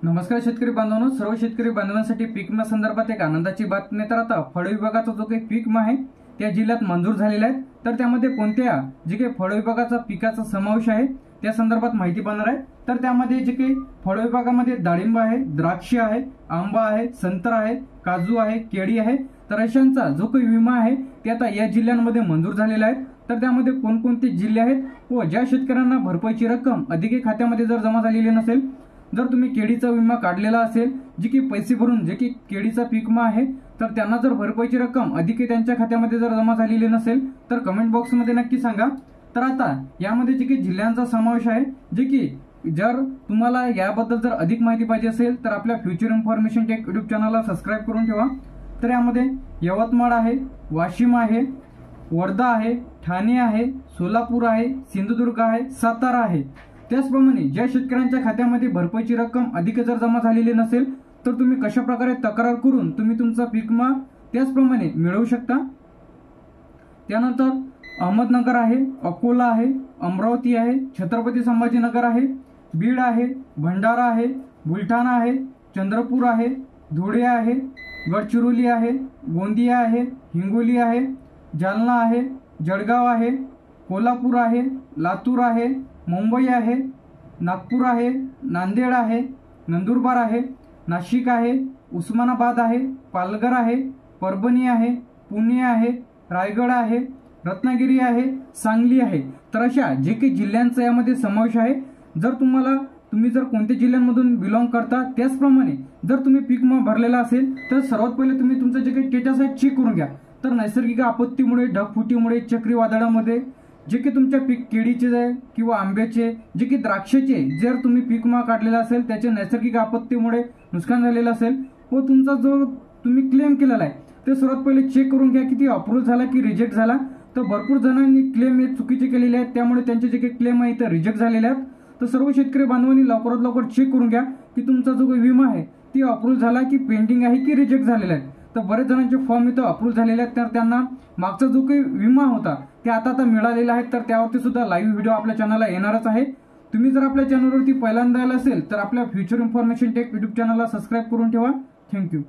नमस्कार शेतकरी बांधवांनो, सर्व शेतकरी बांधवांसाठी पीक विमा संदर्भात एक आनंदाची बातमी. तर आता फळ विभागाचा जो काही पीक विमा आहे त्या जिल्ह्यात मंजूर झालेला आहे. तर त्यामध्ये कोणत्या जे काही फळ विभागाचा पिकाचा समावेश आहे त्या संदर्भात माहिती बनणार आहे. तर त्यामध्ये जे काही फळ विभागामध्ये डाळिंब आहे, द्राक्ष आहे, आंबा आहे, संत्रा आहे, काजू आहे, केळी आहे, तर अशांचा जो काही विमा आहे ते आता या जिल्ह्यांमध्ये मंजूर झालेला आहे. तर त्यामध्ये कोणकोणते जिल्हे आहेत व ज्या शेतकऱ्यांना भरपाईची रक्कम अधिक खात्यामध्ये जर जमा झालेली नसेल, जर तुम्ही केळीचा विमा काढलेला असेल, जे की पैसे भरून जे की केळीचा पीक विमा आहे, तर त्यांना जर भरपाईची रक्कम अधिक त्यांच्या खात्यामध्ये जर जमा झालेली नसेल तर कमेंट बॉक्समध्ये नक्की सांगा. तर आता यामध्ये जे की जिल्ह्यांचा समावेश आहे, जे की जर तुम्हाला याबद्दल जर अधिक माहिती पाहिजे असेल तर आपल्या फ्युचर इन्फॉर्मेशन टेक यूट्यूब चॅनलला सबस्क्राईब करून ठेवा. तर यामध्ये यवतमाळ आहे, वाशिम आहे, वर्धा आहे, ठाणे आहे, सोलापूर आहे, सिंधुदुर्ग आहे, सातारा आहे. त्याचप्रमाणे ज्या शेतकऱ्यांच्या खात्यामध्ये भरपाईची रक्कम अधिक जर जमा झालेली नसेल तर तुम्ही कशा प्रकारे तक्रार करून तुम्ही तुमचा पीक विमा त्याचप्रमाणे मिळवू शकता. त्यानंतर अहमदनगर आहे, अकोला आहे, अमरावती आहे, छत्रपती संभाजीनगर आहे, बीड आहे, भंडारा आहे, बुलढाणा आहे, चंद्रपूर आहे, धुळे आहे, गडचिरोली आहे, गोंदिया आहे, हिंगोली आहे, जालना आहे, जळगाव आहे, कोल्हापूर आहे, लातूर आहे, मुंबई आहे, नागपूर आहे, नांदेड आहे, नंदुरबार आहे, नाशिक आहे, उस्मानाबाद आहे, पालघर आहे, परभणी आहे, पुणे आहे, रायगड आहे, रत्नागिरी आहे, सांगली आहे. तर अशा जे काही जिल्ह्यांचा यामध्ये समावेश आहे. जर तुम्ही जर कोणत्या जिल्ह्यांमधून बिलॉंग करता त्याचप्रमाणे जर तुम्ही पीक विमा भरलेला असेल तर सर्वात पहिले तुम्ही तुमचं जे काही स्टेटस आहे चेक करून घ्या. तर नैसर्गिक आपत्तीमुळे, ढगफुटीमुळे, चक्रीवादळामध्ये जे की तुमच्या पीक केळीचे किंवा आंब्याचे, जे की द्राक्षाचे जर तुम्ही पीक विमा काढलेला असेल त्याचे नैसर्गिक आपत्तीमुळे नुकसान झालेलं असेल व तुमचा जो तुम्ही क्लेम केलेला आहे ते सर्वात पहिले चेक करून घ्या की ती अप्रूव्ह झाला की रिजेक्ट झाला. तर भरपूर जणांनी क्लेम हे चुकीचे केलेले आहेत, त्यामुळे त्यांचे जे काही क्लेम आहे ते रिजेक्ट झालेले आहेत. तर सर्व शेतकरी बांधवांनी लवकरात लवकर चेक करून घ्या की तुमचा जो काही विमा आहे ती अप्रूव्ह झाला की पेंडिंग आहे की रिजेक्ट झालेला आहे. तर बरेच जणांचे फॉर्म इथं अप्रूव्ह झालेले आहेत, तर त्यांना मागचा जो काही विमा होता ते आता मिळालेला आहे. तर त्यावरती सुद्धा लाईव्ह व्हिडिओ आपल्या चॅनलला येणारच आहे. तुम्ही जर आपल्या चॅनलवरती पहिल्यांदा आला असेल तर आपल्या फ्युचर इन्फॉर्मेशन टेक यूट्यूब चॅनलला सबस्क्राईब करून ठेवा. थँक्यू.